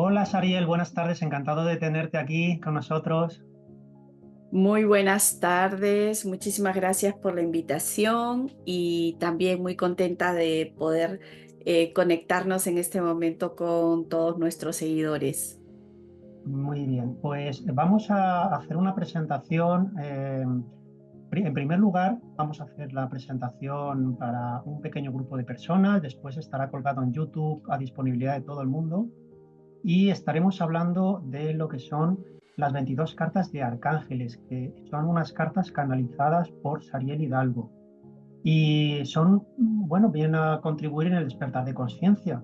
Hola Sariel, buenas tardes, encantado de tenerte aquí con nosotros. Muy buenas tardes, muchísimas gracias por la invitación y también muy contenta de poder conectarnos en este momento con todos nuestros seguidores. Muy bien, pues vamos a hacer una presentación. En primer lugar, vamos a hacer la presentación para un pequeño grupo de personas, después estará colgado en YouTube a disponibilidad de todo el mundo y estaremos hablando de lo que son las 22 cartas de arcángeles, que son unas cartas canalizadas por Sariel Hidalgo. Y son, bueno, vienen a contribuir en el despertar de conciencia.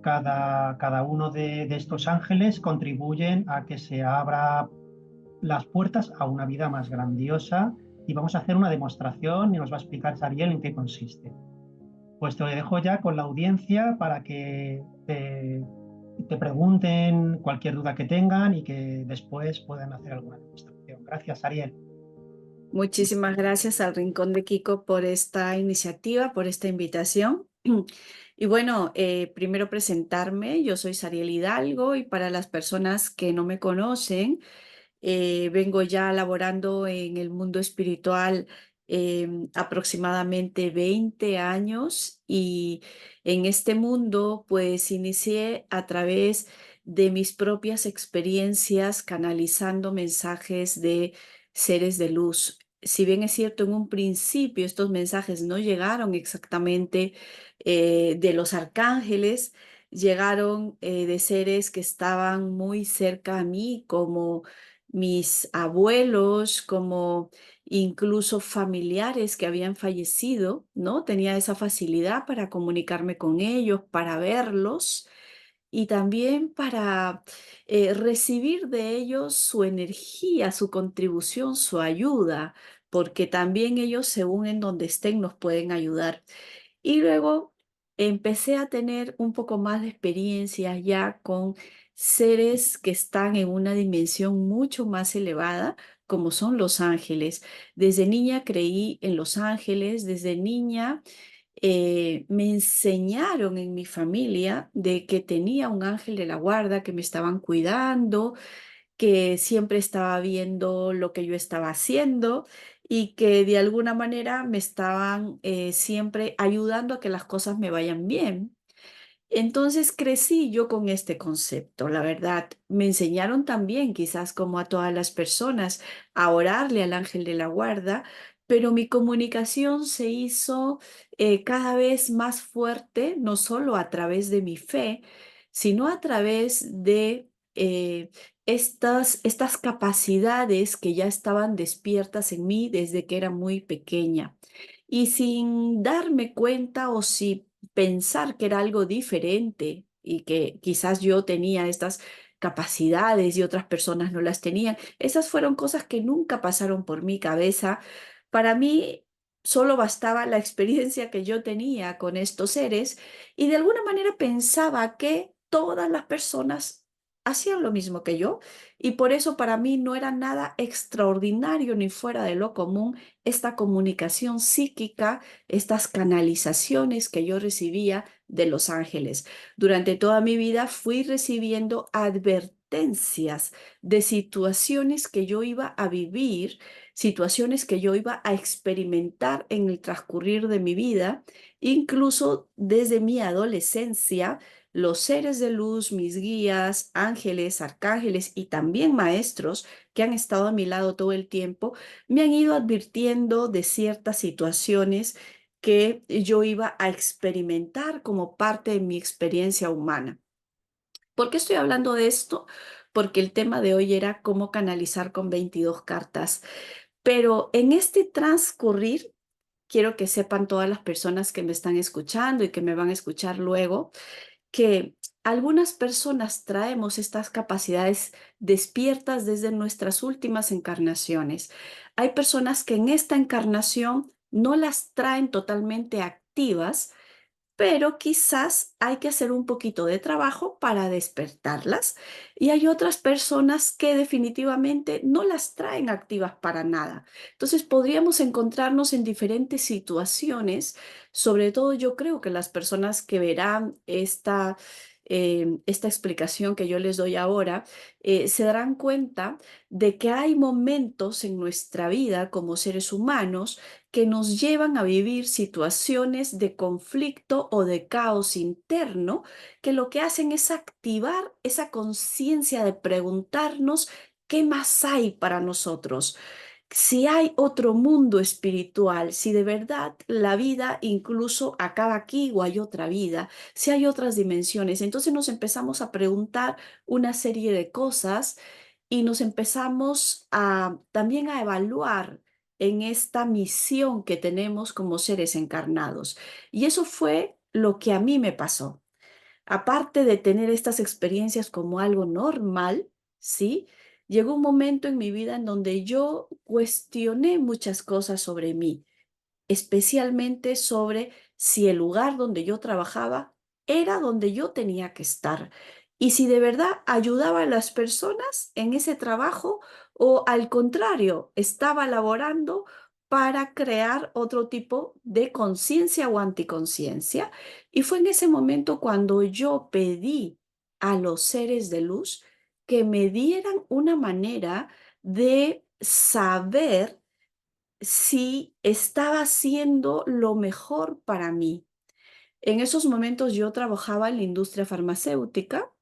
Cada uno de estos ángeles contribuyen a que se abra las puertas a una vida más grandiosa y vamos a hacer una demostración y nos va a explicar Sariel en qué consiste. Pues te dejo ya con la audiencia para que te pregunten cualquier duda que tengan y que después puedan hacer alguna demostración. Gracias, Ariel. Muchísimas gracias al Rincón de Kiko por esta iniciativa, por esta invitación. Y bueno, primero presentarme, yo soy Sariel Hidalgo y para las personas que no me conocen, vengo ya laborando en el mundo espiritual aproximadamente 20 años y en este mundo pues inicié a través de mis propias experiencias canalizando mensajes de seres de luz. Si bien es cierto, en un principio estos mensajes no llegaron exactamente de los arcángeles, llegaron de seres que estaban muy cerca a mí, como mis abuelos, como incluso familiares que habían fallecido, ¿no? Tenía esa facilidad para comunicarme con ellos, para verlos y también para recibir de ellos su energía, su contribución, su ayuda, porque también ellos, según en donde estén, nos pueden ayudar. Y luego empecé a tener un poco más de experiencia ya con seres que están en una dimensión mucho más elevada, como son los ángeles. Desde niña creí en los ángeles, desde niña me enseñaron en mi familia de que tenía un ángel de la guarda que me estaban cuidando, que siempre estaba viendo lo que yo estaba haciendo y que de alguna manera me estaban siempre ayudando a que las cosas me vayan bien. Entonces crecí yo con este concepto, la verdad. Me enseñaron también, quizás como a todas las personas, a orarle al ángel de la guarda, pero mi comunicación se hizo cada vez más fuerte, no solo a través de mi fe, sino a través de estas capacidades que ya estaban despiertas en mí desde que era muy pequeña. Y sin darme cuenta o si pensar que era algo diferente y que quizás yo tenía estas capacidades y otras personas no las tenían. Esas fueron cosas que nunca pasaron por mi cabeza. Para mí solo bastaba la experiencia que yo tenía con estos seres y de alguna manera pensaba que todas las personas hacían lo mismo que yo y por eso para mí no era nada extraordinario ni fuera de lo común esta comunicación psíquica, estas canalizaciones que yo recibía de los ángeles. Durante toda mi vida fui recibiendo advertencias de situaciones que yo iba a vivir, situaciones que yo iba a experimentar en el transcurrir de mi vida, incluso desde mi adolescencia. Los seres de luz, mis guías, ángeles, arcángeles y también maestros que han estado a mi lado todo el tiempo, me han ido advirtiendo de ciertas situaciones que yo iba a experimentar como parte de mi experiencia humana. ¿Por qué estoy hablando de esto? Porque el tema de hoy era cómo canalizar con 22 cartas. Pero en este transcurrir, quiero que sepan todas las personas que me están escuchando y que me van a escuchar luego, que algunas personas traemos estas capacidades despiertas desde nuestras últimas encarnaciones. Hay personas que en esta encarnación no las traen totalmente activas, pero quizás hay que hacer un poquito de trabajo para despertarlas. Y hay otras personas que definitivamente no las traen activas para nada. Entonces podríamos encontrarnos en diferentes situaciones, sobre todo yo creo que las personas que verán esta explicación que yo les doy ahora, se darán cuenta de que hay momentos en nuestra vida como seres humanos que nos llevan a vivir situaciones de conflicto o de caos interno, que lo que hacen es activar esa conciencia de preguntarnos qué más hay para nosotros, si hay otro mundo espiritual, si de verdad la vida incluso acaba aquí o hay otra vida, si hay otras dimensiones. Entonces nos empezamos a preguntar una serie de cosas y nos empezamos a también a evaluar en esta misión que tenemos como seres encarnados. Y eso fue lo que a mí me pasó. Aparte de tener estas experiencias como algo normal, ¿sí? Llegó un momento en mi vida en donde yo cuestioné muchas cosas sobre mí, especialmente sobre si el lugar donde yo trabajaba era donde yo tenía que estar y si de verdad ayudaba a las personas en ese trabajo o al contrario, estaba laborando para crear otro tipo de conciencia o anticonciencia. Y fue en ese momento cuando yo pedí a los seres de luz que me dieran una manera de saber si estaba haciendo lo mejor para mí. En esos momentos yo trabajaba en la industria farmacéutica,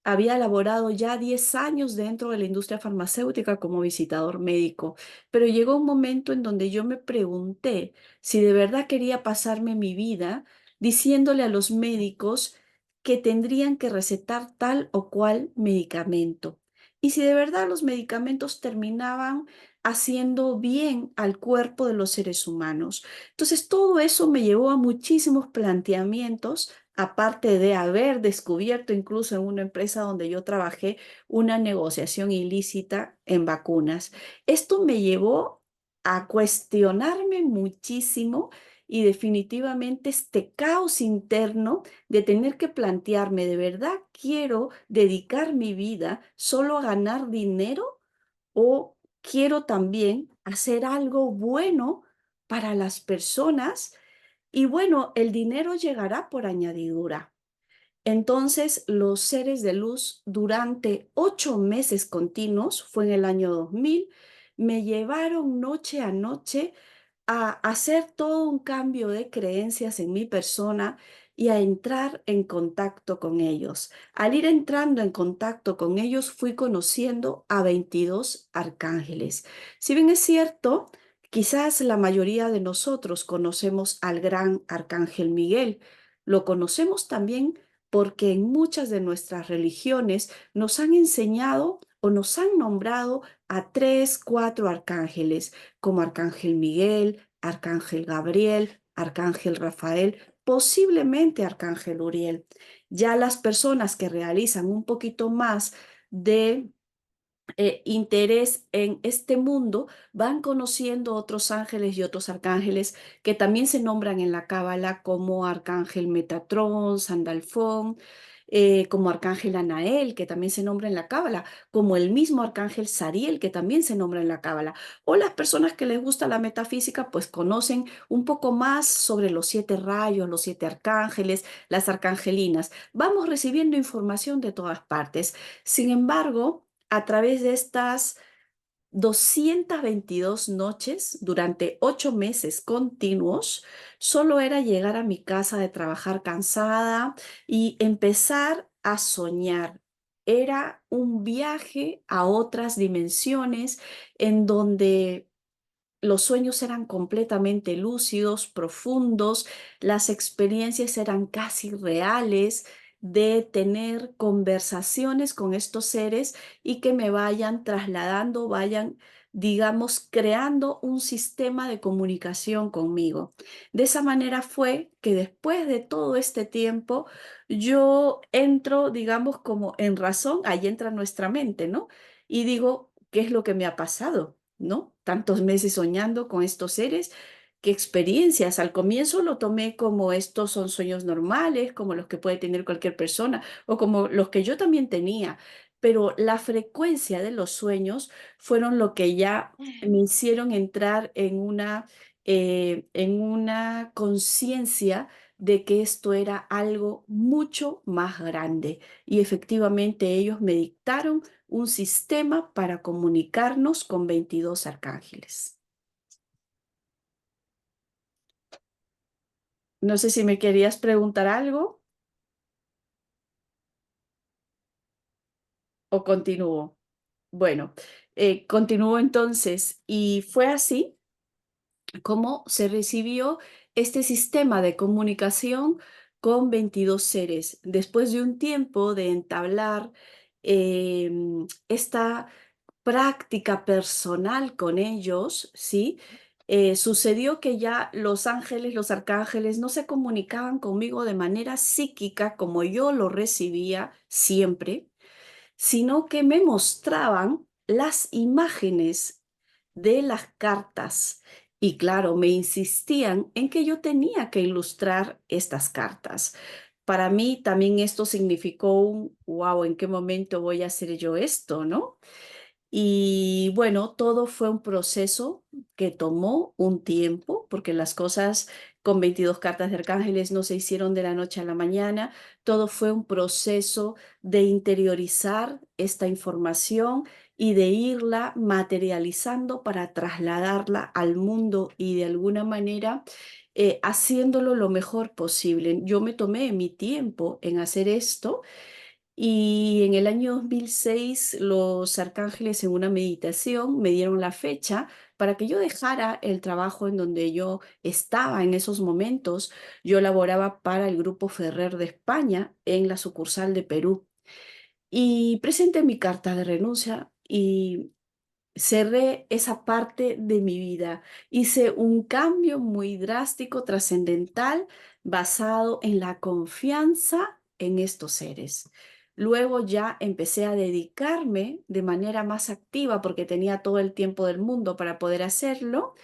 había laborado ya 10 años dentro de la industria farmacéutica como visitador médico, pero llegó un momento en donde yo me pregunté si de verdad quería pasarme mi vida diciéndole a los médicos que tendrían que recetar tal o cual medicamento. Y si de verdad los medicamentos terminaban haciendo bien al cuerpo de los seres humanos. Entonces, todo eso me llevó a muchísimos planteamientos aparte de haber descubierto incluso en una empresa donde yo trabajé una negociación ilícita en vacunas. Esto me llevó a cuestionarme muchísimo y definitivamente este caos interno de tener que plantearme, ¿de verdad quiero dedicar mi vida solo a ganar dinero o quiero también hacer algo bueno para las personas? Y bueno, el dinero llegará por añadidura. Entonces, los seres de luz durante 8 meses continuos, fue en el año 2000, me llevaron noche a noche a hacer todo un cambio de creencias en mi persona y a entrar en contacto con ellos. Al ir entrando en contacto con ellos, fui conociendo a 22 arcángeles. Si bien es cierto, quizás la mayoría de nosotros conocemos al gran arcángel Miguel, lo conocemos también porque en muchas de nuestras religiones nos han enseñado o nos han nombrado a 3, 4 arcángeles, como Arcángel Miguel, Arcángel Gabriel, Arcángel Rafael, posiblemente Arcángel Uriel. Ya las personas que realizan un poquito más de interés en este mundo, van conociendo otros ángeles y otros arcángeles que también se nombran en la Cábala como Arcángel Metatrón, Sandalfón, como Arcángel Anael, que también se nombra en la Cábala, como el mismo Arcángel Sariel, que también se nombra en la Cábala. O las personas que les gusta la metafísica, pues conocen un poco más sobre los 7 rayos, los 7 arcángeles, las arcangelinas. Vamos recibiendo información de todas partes. Sin embargo, a través de estas 222 noches durante 8 meses continuos, solo era llegar a mi casa de trabajar cansada y empezar a soñar. Era un viaje a otras dimensiones en donde los sueños eran completamente lúcidos, profundos, las experiencias eran casi reales de tener conversaciones con estos seres y que me vayan trasladando, vayan, digamos, creando un sistema de comunicación conmigo. De esa manera fue que después de todo este tiempo yo entro, digamos, como en razón, ahí entra nuestra mente, ¿no? Y digo, ¿qué es lo que me ha pasado? ¿No? Tantos meses soñando con estos seres, qué experiencias. Al comienzo lo tomé como estos son sueños normales, como los que puede tener cualquier persona o como los que yo también tenía, pero la frecuencia de los sueños fueron lo que ya me hicieron entrar en una conciencia de que esto era algo mucho más grande. Y efectivamente ellos me dictaron un sistema para comunicarnos con 22 arcángeles. No sé si me querías preguntar algo o continúo. Bueno, continúo entonces. Y fue así cómo se recibió este sistema de comunicación con 22 seres. Después de un tiempo de entablar esta práctica personal con ellos, ¿sí? Sucedió que ya los ángeles, los arcángeles, no se comunicaban conmigo de manera psíquica como yo lo recibía siempre, sino que me mostraban las imágenes de las cartas. Y claro, me insistían en que yo tenía que ilustrar estas cartas. Para mí también esto significó un, wow, ¿en qué momento voy a hacer yo esto, no? Y bueno, todo fue un proceso que tomó un tiempo, porque las cosas con 22 cartas de arcángeles no se hicieron de la noche a la mañana. Todo fue un proceso de interiorizar esta información y de irla materializando para trasladarla al mundo y de alguna manera haciéndolo lo mejor posible. Yo me tomé mi tiempo en hacer esto y en el año 2006 los arcángeles en una meditación me dieron la fecha para que yo dejara el trabajo en donde yo estaba en esos momentos. Yo laboraba para el Grupo Ferrer de España en la sucursal de Perú y presenté mi carta de renuncia y cerré esa parte de mi vida. Hice un cambio muy drástico, trascendental, basado en la confianza en estos seres. Luego ya empecé a dedicarme de manera más activa, porque tenía todo el tiempo del mundo para poder hacerlo,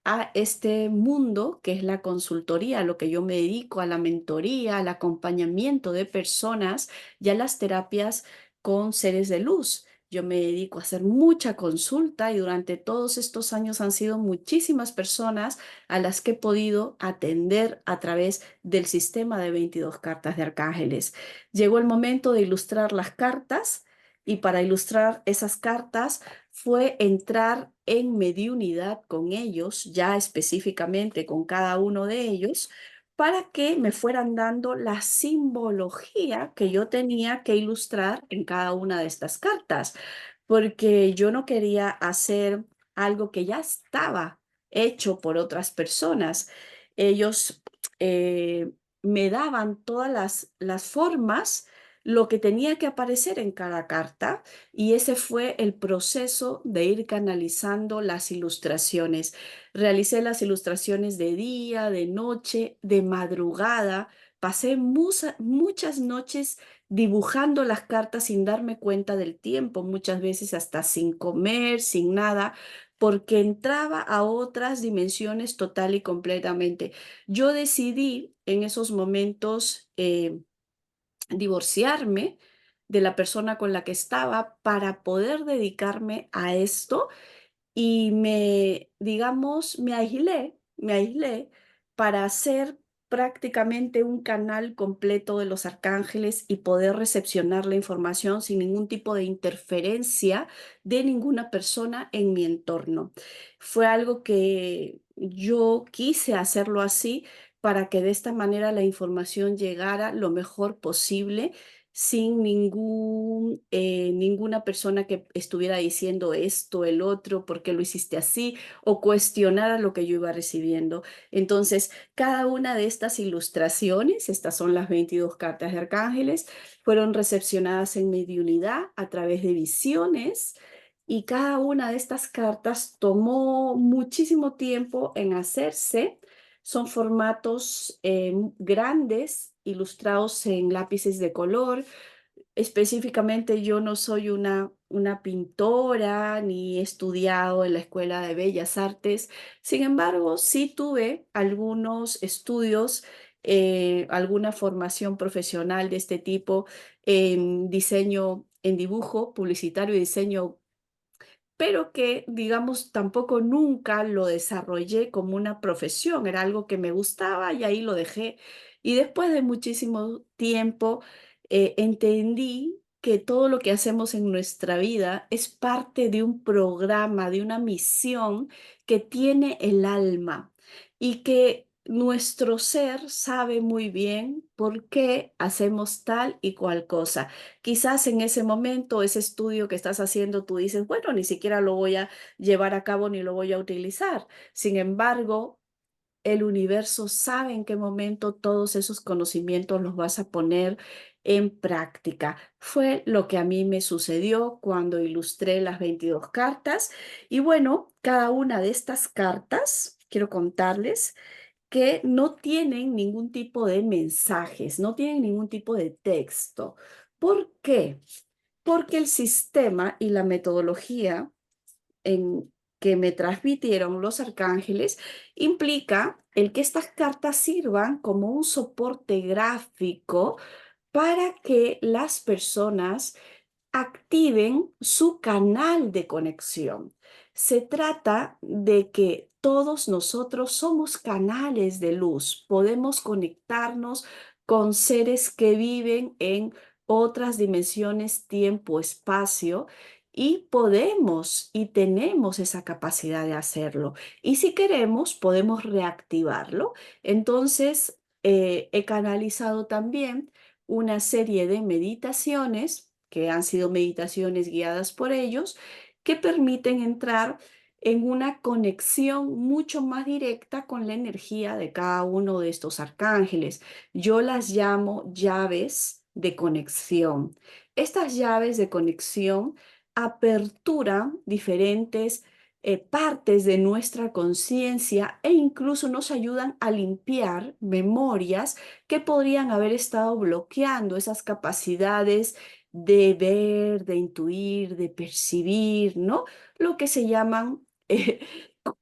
a este mundo que es la consultoría, a lo que yo me dedico, a la mentoría, al acompañamiento de personas y a las terapias con seres de luz. Yo me dedico a hacer mucha consulta y durante todos estos años han sido muchísimas personas a las que he podido atender a través del sistema de 22 cartas de arcángeles. Llegó el momento de ilustrar las cartas y para ilustrar esas cartas fue entrar en mediunidad con ellos, ya específicamente con cada uno de ellos, para que me fueran dando la simbología que yo tenía que ilustrar en cada una de estas cartas, porque yo no quería hacer algo que ya estaba hecho por otras personas. Ellos me daban todas las formas, lo que tenía que aparecer en cada carta, y ese fue el proceso de ir canalizando las ilustraciones. Realicé las ilustraciones de día, de noche, de madrugada. Pasé muchas noches dibujando las cartas sin darme cuenta del tiempo, muchas veces hasta sin comer, sin nada, porque entraba a otras dimensiones total y completamente. Yo decidí en esos momentos divorciarme de la persona con la que estaba para poder dedicarme a esto y digamos, me aislé para hacer prácticamente un canal completo de los arcángeles y poder recepcionar la información sin ningún tipo de interferencia de ninguna persona en mi entorno. Fue algo que yo quise hacerlo así para que de esta manera la información llegara lo mejor posible sin ninguna persona que estuviera diciendo esto, el otro, por qué lo hiciste así, o cuestionara lo que yo iba recibiendo. Entonces, cada una de estas ilustraciones, estas son las 22 cartas de arcángeles, fueron recepcionadas en mediunidad a través de visiones. Y cada una de estas cartas tomó muchísimo tiempo en hacerse. Son formatos grandes, ilustrados en lápices de color. Específicamente yo no soy una pintora ni he estudiado en la Escuela de Bellas Artes. Sin embargo, sí tuve algunos estudios, alguna formación profesional de este tipo en diseño, en dibujo publicitario y diseño, pero que, digamos, tampoco nunca lo desarrollé como una profesión, era algo que me gustaba y ahí lo dejé. Y después de muchísimo tiempo, entendí que todo lo que hacemos en nuestra vida es parte de un programa, de una misión que tiene el alma y que nuestro ser sabe muy bien por qué hacemos tal y cual cosa. Quizás en ese momento, ese estudio que estás haciendo, tú dices, bueno, ni siquiera lo voy a llevar a cabo ni lo voy a utilizar. Sin embargo, el universo sabe en qué momento todos esos conocimientos los vas a poner en práctica. Fue lo que a mí me sucedió cuando ilustré las 22 cartas. Y bueno, cada una de estas cartas, quiero contarles que no tienen ningún tipo de mensajes, no tienen ningún tipo de texto. ¿Por qué? Porque el sistema y la metodología en que me transmitieron los arcángeles implica el que estas cartas sirvan como un soporte gráfico para que las personas activen su canal de conexión. Se trata de que todos nosotros somos canales de luz, podemos conectarnos con seres que viven en otras dimensiones, tiempo, espacio, y podemos y tenemos esa capacidad de hacerlo. Y si queremos, podemos reactivarlo. Entonces, he canalizado también una serie de meditaciones, que han sido meditaciones guiadas por ellos, que permiten entrar en una conexión mucho más directa con la energía de cada uno de estos arcángeles. Yo las llamo llaves de conexión. Estas llaves de conexión aperturan diferentes partes de nuestra conciencia e incluso nos ayudan a limpiar memorias que podrían haber estado bloqueando esas capacidades de ver, de intuir, de percibir, ¿no? Lo que se llaman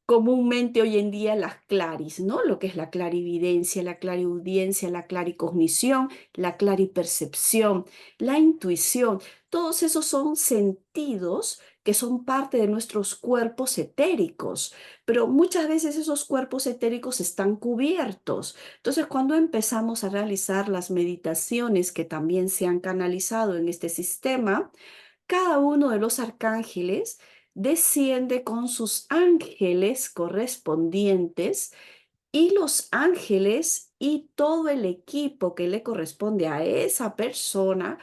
comúnmente hoy en día las claris, ¿no? Lo que es la clarividencia, la clariaudiencia, la claricognición, la claripercepción, la intuición. Todos esos son sentidos que son parte de nuestros cuerpos etéricos, pero muchas veces esos cuerpos etéricos están cubiertos. Entonces, cuando empezamos a realizar las meditaciones que también se han canalizado en este sistema, cada uno de los arcángeles desciende con sus ángeles correspondientes y los ángeles y todo el equipo que le corresponde a esa persona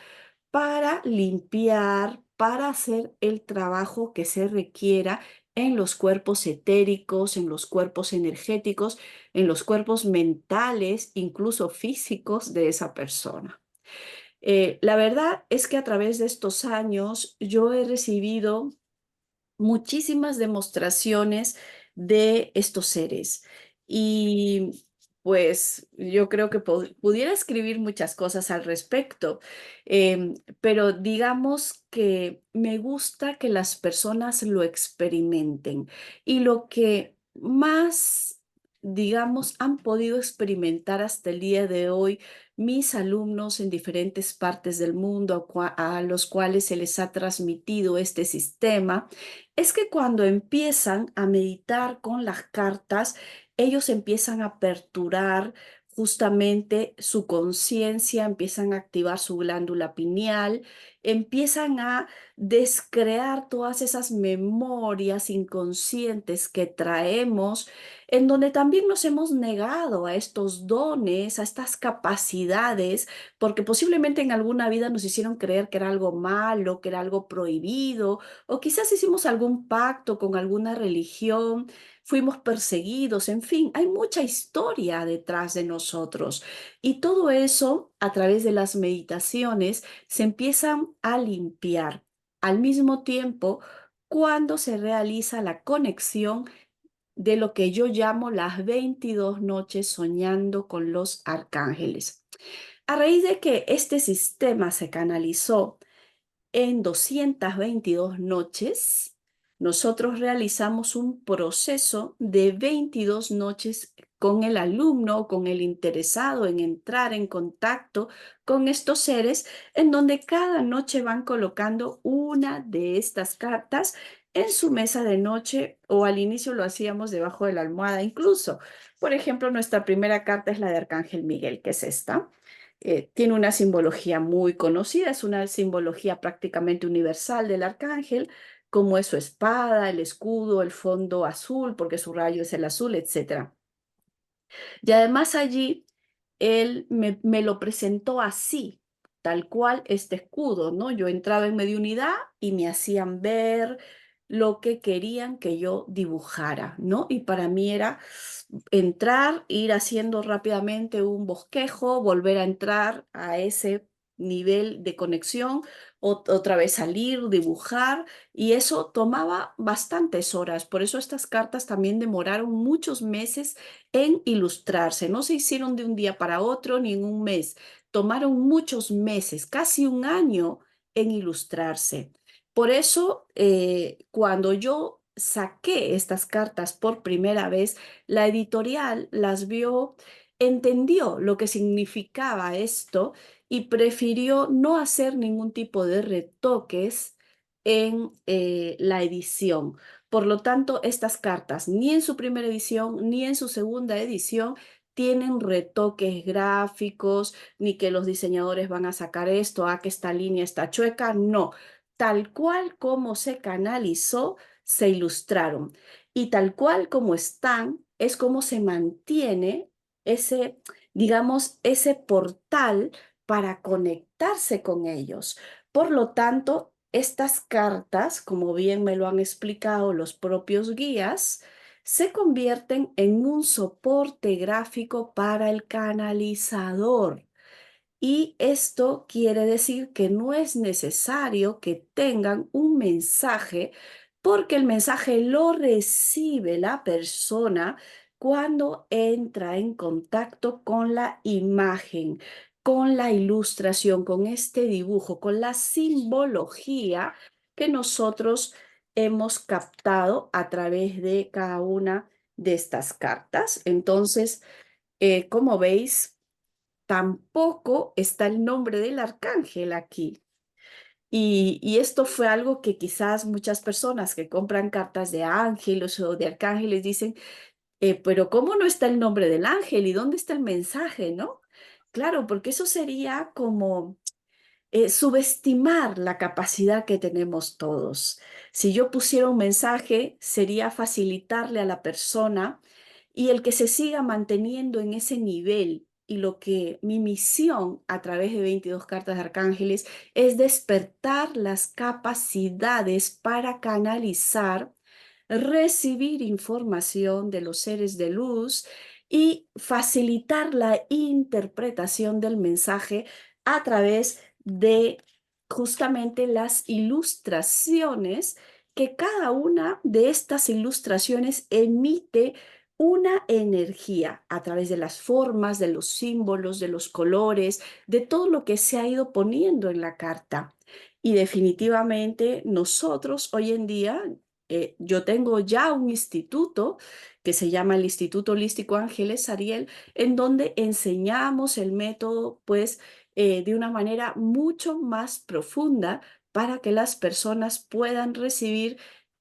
para limpiar, para hacer el trabajo que se requiera en los cuerpos etéricos, en los cuerpos energéticos, en los cuerpos mentales, incluso físicos de esa persona. La verdad es que a través de estos años yo he recibido muchísimas demostraciones de estos seres. Y pues yo creo que pudiera escribir muchas cosas al respecto, pero digamos que me gusta que las personas lo experimenten. Y lo que más, digamos, han podido experimentar hasta el día de hoy mis alumnos en diferentes partes del mundo a los cuales se les ha transmitido este sistema, es que cuando empiezan a meditar con las cartas, ellos empiezan a aperturar justamente su conciencia, empiezan a activar su glándula pineal, empiezan a descrear todas esas memorias inconscientes que traemos, en donde también nos hemos negado a estos dones, a estas capacidades, porque posiblemente en alguna vida nos hicieron creer que era algo malo, que era algo prohibido, o quizás hicimos algún pacto con alguna religión, fuimos perseguidos, en fin, hay mucha historia detrás de nosotros. Y todo eso, a través de las meditaciones, se empiezan a limpiar. Al mismo tiempo, cuando se realiza la conexión de lo que yo llamo las 22 noches soñando con los arcángeles. A raíz de que este sistema se canalizó en 222 noches, nosotros realizamos un proceso de 22 noches con el alumno o con el interesado en entrar en contacto con estos seres, en donde cada noche van colocando una de estas cartas en su mesa de noche o al inicio lo hacíamos debajo de la almohada incluso. Por ejemplo, nuestra primera carta es la de Arcángel Miguel, que es esta. Tiene una simbología muy conocida, es una simbología prácticamente universal del arcángel, como es su espada, el escudo, el fondo azul, porque su rayo es el azul, etcétera. Y además allí él me lo presentó así, tal cual este escudo, ¿no? Yo entraba en mediunidad y me hacían ver lo que querían que yo dibujara, ¿no? Y para mí era entrar, ir haciendo rápidamente un bosquejo, volver a entrar a ese nivel de conexión, otra vez salir, dibujar, y eso tomaba bastantes horas. Por eso estas cartas también demoraron muchos meses en ilustrarse. No se hicieron de un día para otro ni en un mes. Tomaron muchos meses, casi un año en ilustrarse. Por eso, cuando yo saqué estas cartas por primera vez, la editorial las vio, entendió lo que significaba esto y prefirió no hacer ningún tipo de retoques en la edición. Por lo tanto, estas cartas, ni en su primera edición ni en su segunda edición, tienen retoques gráficos, ni que los diseñadores van a sacar esto, que esta línea está chueca. No, tal cual como se canalizó, se ilustraron. Y tal cual como están, es como se mantiene ese, digamos, ese portal para conectarse con ellos. Por lo tanto, estas cartas, como bien me lo han explicado los propios guías, se convierten en un soporte gráfico para el canalizador. Y esto quiere decir que no es necesario que tengan un mensaje, porque el mensaje lo recibe la persona cuando entra en contacto con la imagen, con la ilustración, con este dibujo, con la simbología que nosotros hemos captado a través de cada una de estas cartas. Entonces, como veis, tampoco está el nombre del arcángel aquí. Y esto fue algo que quizás muchas personas que compran cartas de ángeles o de arcángeles dicen, pero ¿cómo no está el nombre del ángel? ¿Y dónde está el mensaje, no? Claro, porque eso sería como subestimar la capacidad que tenemos todos. Si yo pusiera un mensaje, sería facilitarle a la persona y el que se siga manteniendo en ese nivel. Y lo que mi misión a través de 22 cartas de arcángeles es despertar las capacidades para canalizar, recibir información de los seres de luz y facilitar la interpretación del mensaje a través de justamente las ilustraciones, que cada una de estas ilustraciones emite una energía a través de las formas, de los símbolos, de los colores, de todo lo que se ha ido poniendo en la carta. Y definitivamente nosotros hoy en día, yo tengo ya un instituto que se llama el Instituto Holístico Ángeles Ariel, en donde enseñamos el método, pues, de una manera mucho más profunda para que las personas puedan recibir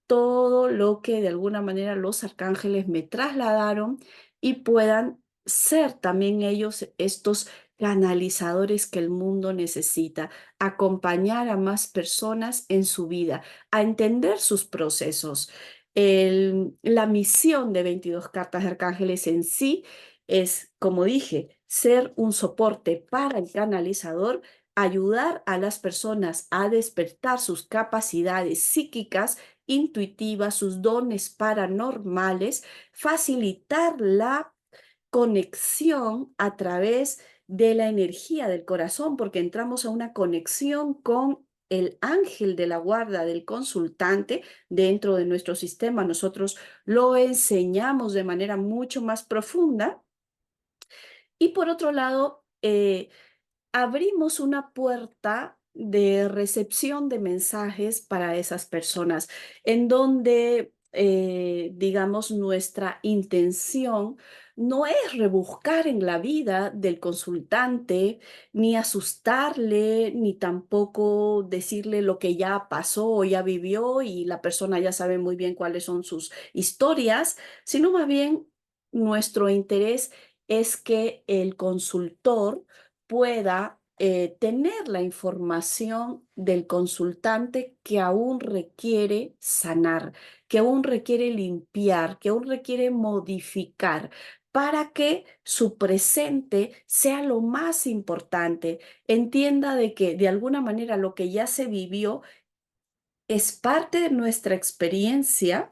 todo lo que de alguna manera los arcángeles me trasladaron y puedan ser también ellos estos canalizadores que el mundo necesita, acompañar a más personas en su vida, a entender sus procesos. La misión de 22 cartas de arcángeles en sí es, como dije, ser un soporte para el canalizador, ayudar a las personas a despertar sus capacidades psíquicas, intuitivas, sus dones paranormales, facilitar la conexión a través de la energía del corazón, porque entramos a una conexión con el ángel de la guarda del consultante dentro de nuestro sistema. Nosotros lo enseñamos de manera mucho más profunda. Y por otro lado, abrimos una puerta de recepción de mensajes para esas personas, en donde digamos, nuestra intención no es rebuscar en la vida del consultante, ni asustarle, ni tampoco decirle lo que ya pasó o ya vivió y la persona ya sabe muy bien cuáles son sus historias, sino más bien nuestro interés es que el consultor pueda tener la información del consultante que aún requiere sanar, que aún requiere limpiar, que aún requiere modificar para que su presente sea lo más importante. Entienda de que de alguna manera lo que ya se vivió es parte de nuestra experiencia,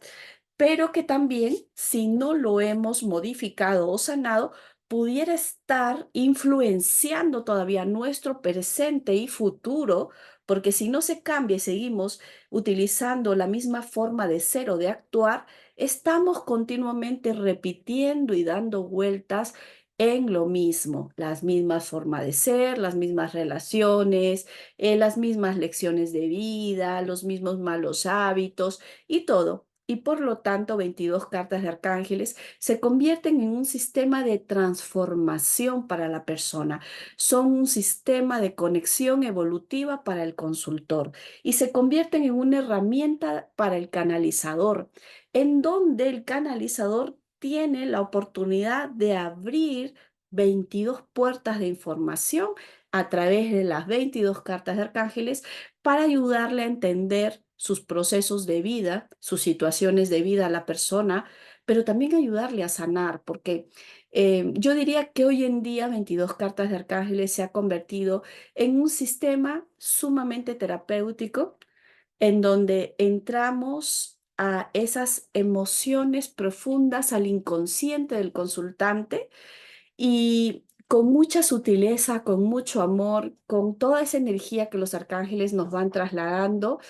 pero que también, si no lo hemos modificado o sanado, pudiera estar influenciando todavía nuestro presente y futuro, porque si no se cambia y seguimos utilizando la misma forma de ser o de actuar, estamos continuamente repitiendo y dando vueltas en lo mismo, las mismas formas de ser, las mismas relaciones, las mismas lecciones de vida, los mismos malos hábitos y todo. Y por lo tanto, 22 cartas de arcángeles se convierten en un sistema de transformación para la persona. Son un sistema de conexión evolutiva para el consultor y se convierten en una herramienta para el canalizador, en donde el canalizador tiene la oportunidad de abrir 22 puertas de información a través de las 22 cartas de arcángeles para ayudarle a entender sus procesos de vida, sus situaciones de vida a la persona, pero también ayudarle a sanar, porque yo diría que hoy en día 22 cartas de arcángeles se ha convertido en un sistema sumamente terapéutico en donde entramos a esas emociones profundas, al inconsciente del consultante y con mucha sutileza, con mucho amor, con toda esa energía que los arcángeles nos van trasladando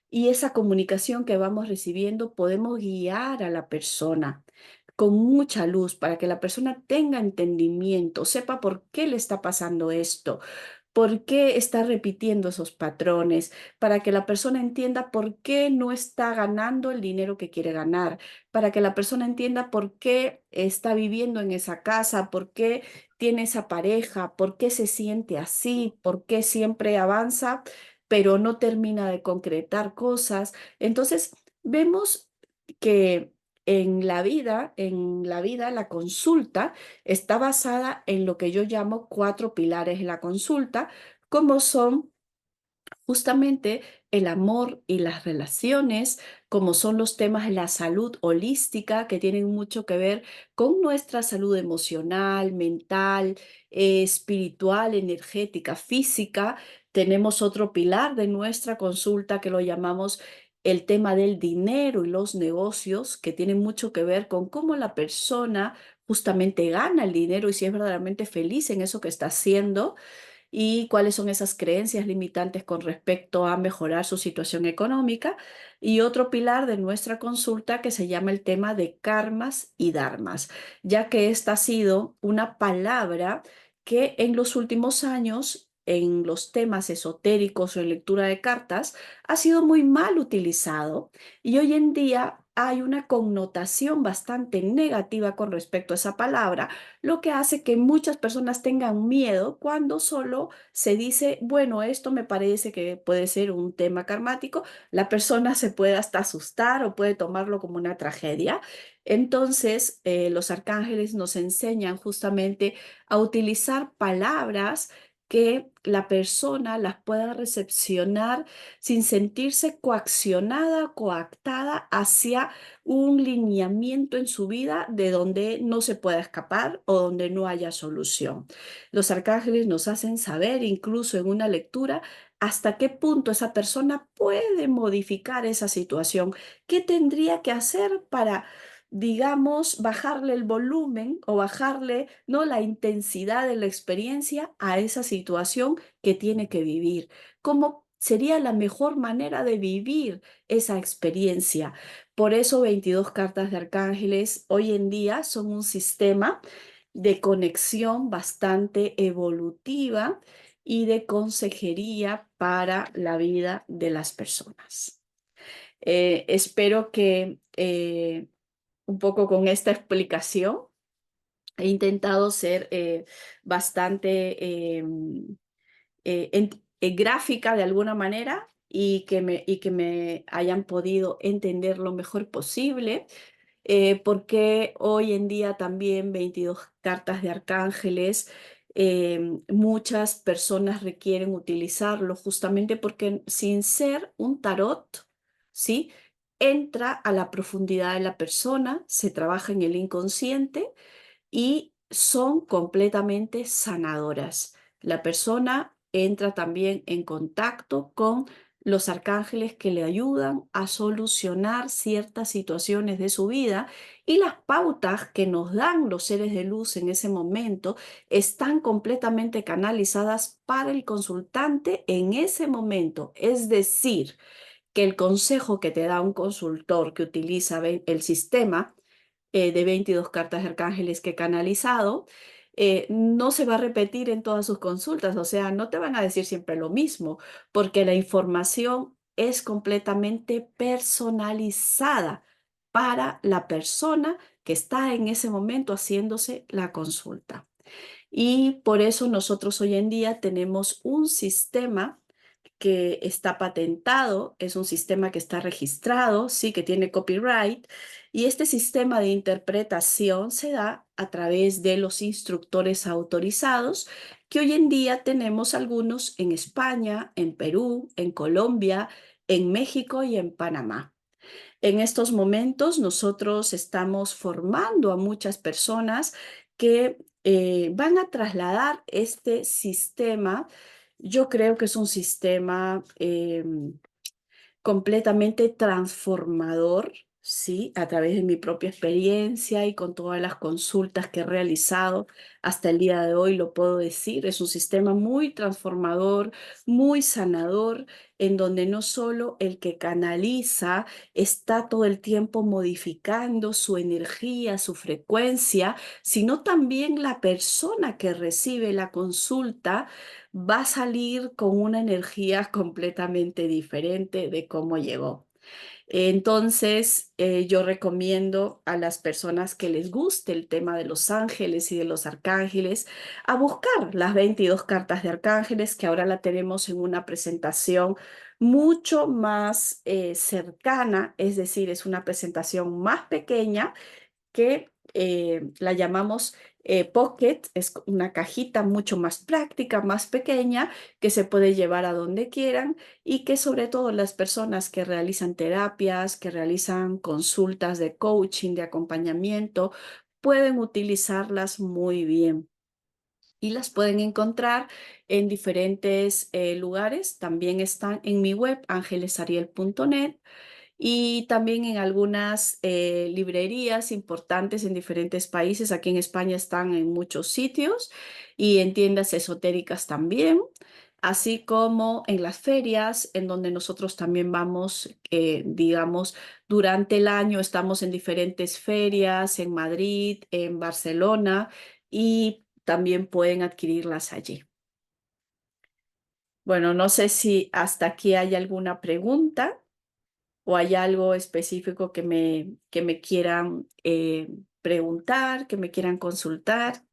y esa comunicación que vamos recibiendo, podemos guiar a la persona con mucha luz para que la persona tenga entendimiento, sepa por qué le está pasando esto, por qué está repitiendo esos patrones, para que la persona entienda por qué no está ganando el dinero que quiere ganar, para que la persona entienda por qué está viviendo en esa casa, por qué tiene esa pareja, por qué se siente así, por qué siempre avanza, pero no termina de concretar cosas. Entonces, vemos que la consulta está basada en lo que yo llamo 4 pilares de la consulta, como son justamente el amor y las relaciones, como son los temas de la salud holística, que tienen mucho que ver con nuestra salud emocional, mental, espiritual, energética, física. Tenemos otro pilar de nuestra consulta que lo llamamos el tema del dinero y los negocios, que tienen mucho que ver con cómo la persona justamente gana el dinero y si es verdaderamente feliz en eso que está haciendo y cuáles son esas creencias limitantes con respecto a mejorar su situación económica. Y otro pilar de nuestra consulta que se llama el tema de karmas y dharmas, ya que esta ha sido una palabra que en los últimos años en los temas esotéricos o en lectura de cartas ha sido muy mal utilizado y hoy en día hay una connotación bastante negativa con respecto a esa palabra, lo que hace que muchas personas tengan miedo cuando solo se dice, bueno, esto me parece que puede ser un tema karmático, la persona se puede hasta asustar o puede tomarlo como una tragedia. Entonces, los arcángeles nos enseñan justamente a utilizar palabras que la persona las pueda recepcionar sin sentirse coaccionada, coactada hacia un lineamiento en su vida de donde no se pueda escapar o donde no haya solución. Los arcángeles nos hacen saber, incluso en una lectura, hasta qué punto esa persona puede modificar esa situación, qué tendría que hacer para, digamos, bajarle el volumen o bajarle, ¿no?, la intensidad de la experiencia a esa situación que tiene que vivir. ¿Cómo sería la mejor manera de vivir esa experiencia? Por eso 22 cartas de arcángeles hoy en día son un sistema de conexión bastante evolutiva y de consejería para la vida de las personas. Espero que un poco con esta explicación. He intentado ser bastante gráfica de alguna manera y que me hayan podido entender lo mejor posible, porque hoy en día también 22 cartas de arcángeles, muchas personas requieren utilizarlo justamente porque sin ser un tarot, ¿sí? Entra a la profundidad de la persona, se trabaja en el inconsciente y son completamente sanadoras. La persona entra también en contacto con los arcángeles que le ayudan a solucionar ciertas situaciones de su vida y las pautas que nos dan los seres de luz en ese momento están completamente canalizadas para el consultante en ese momento. Es decir, que el consejo que te da un consultor que utiliza el sistema de 22 cartas de arcángeles que he canalizado, no se va a repetir en todas sus consultas, o sea, no te van a decir siempre lo mismo, porque la información es completamente personalizada para la persona que está en ese momento haciéndose la consulta. Y por eso nosotros hoy en día tenemos un sistema que está patentado, es un sistema que está registrado, sí, que tiene copyright, y este sistema de interpretación se da a través de los instructores autorizados, que hoy en día tenemos algunos en España, en Perú, en Colombia, en México y en Panamá. En estos momentos nosotros estamos formando a muchas personas que van a trasladar este sistema. Yo creo que es un sistema completamente transformador, ¿sí? A través de mi propia experiencia y con todas las consultas que he realizado hasta el día de hoy, lo puedo decir, es un sistema muy transformador, muy sanador, en donde no solo el que canaliza está todo el tiempo modificando su energía, su frecuencia, sino también la persona que recibe la consulta va a salir con una energía completamente diferente de cómo llegó. Entonces, yo recomiendo a las personas que les guste el tema de los ángeles y de los arcángeles a buscar las 22 cartas de arcángeles, que ahora la tenemos en una presentación mucho más cercana, es decir, es una presentación más pequeña que la llamamos Pocket, es una cajita mucho más práctica, más pequeña, que se puede llevar a donde quieran y que sobre todo las personas que realizan terapias, que realizan consultas de coaching, de acompañamiento, pueden utilizarlas muy bien. Y las pueden encontrar en diferentes lugares. También están en mi web, angelesariel.net, y también en algunas librerías importantes en diferentes países. Aquí en España están en muchos sitios y en tiendas esotéricas también, así como en las ferias en donde nosotros también vamos, digamos, durante el año estamos en diferentes ferias, en Madrid, en Barcelona, y también pueden adquirirlas allí. Bueno, no sé si hasta aquí hay alguna pregunta o hay algo específico que me quieran preguntar, que me quieran consultar.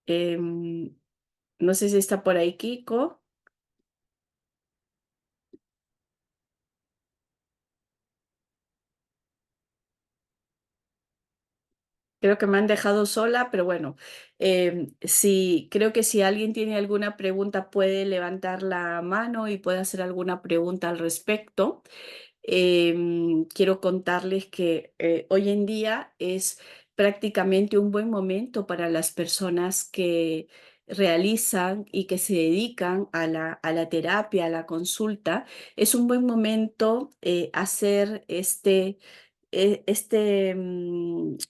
Em, no sé si está por ahí Kiko. Creo que me han dejado sola, pero bueno, sí, creo que si alguien tiene alguna pregunta puede levantar la mano y puede hacer alguna pregunta al respecto. Quiero contarles que hoy en día es prácticamente un buen momento para las personas que realizan y que se dedican a la terapia, a la consulta. Es un buen momento hacer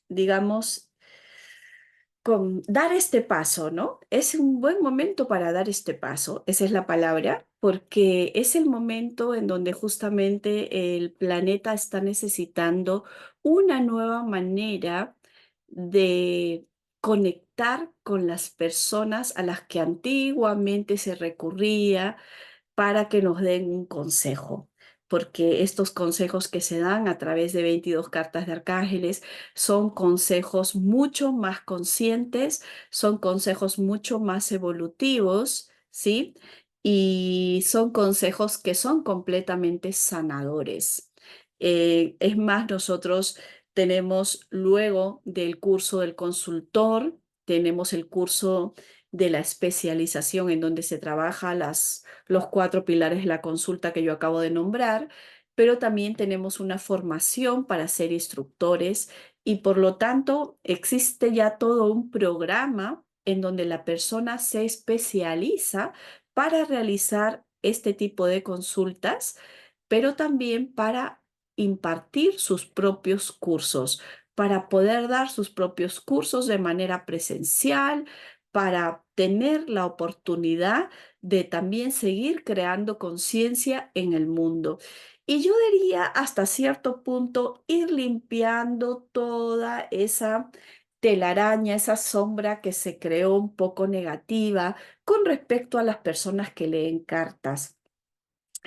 digamos, dar este paso, ¿no? Es un buen momento para dar este paso, esa es la palabra, porque es el momento en donde justamente el planeta está necesitando una nueva manera de conectar con las personas a las que antiguamente se recurría para que nos den un consejo, porque estos consejos que se dan a través de 22 cartas de arcángeles son consejos mucho más conscientes, son consejos mucho más evolutivos, ¿sí? Y son consejos que son completamente sanadores. Es más, nosotros tenemos luego del curso del consultor, tenemos el curso de la especialización en donde se trabaja los 4 pilares de la consulta que yo acabo de nombrar, pero también tenemos una formación para ser instructores y por lo tanto existe ya todo un programa en donde la persona se especializa para realizar este tipo de consultas, pero también para impartir sus propios cursos, para poder dar sus propios cursos de manera presencial, para tener la oportunidad de también seguir creando conciencia en el mundo. Y yo diría hasta cierto punto ir limpiando toda esa telaraña, esa sombra que se creó un poco negativa con respecto a las personas que leen cartas.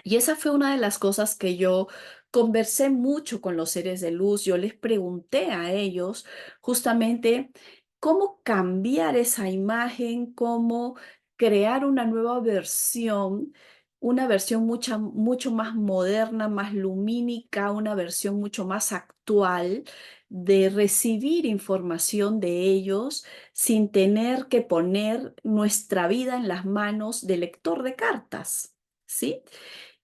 Y esa fue una de las cosas que yo conversé mucho con los seres de luz. Yo les pregunté a ellos justamente cómo cambiar esa imagen, cómo crear una versión mucho más moderna, más lumínica, una versión mucho más actual de recibir información de ellos sin tener que poner nuestra vida en las manos del lector de cartas, ¿sí?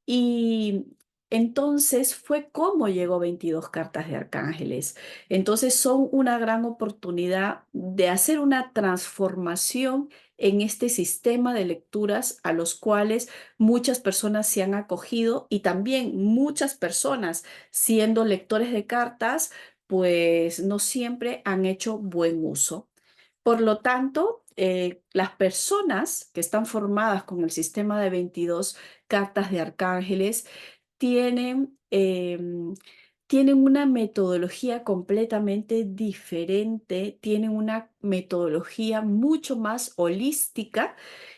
Y entonces fue como llegó 22 cartas de arcángeles. Entonces son una gran oportunidad de hacer una transformación en este sistema de lecturas a los cuales muchas personas se han acogido y también muchas personas siendo lectores de cartas, pues no siempre han hecho buen uso. Por lo tanto, las personas que están formadas con el sistema de 22 cartas de arcángeles tienen una metodología completamente diferente, tienen una metodología mucho más holística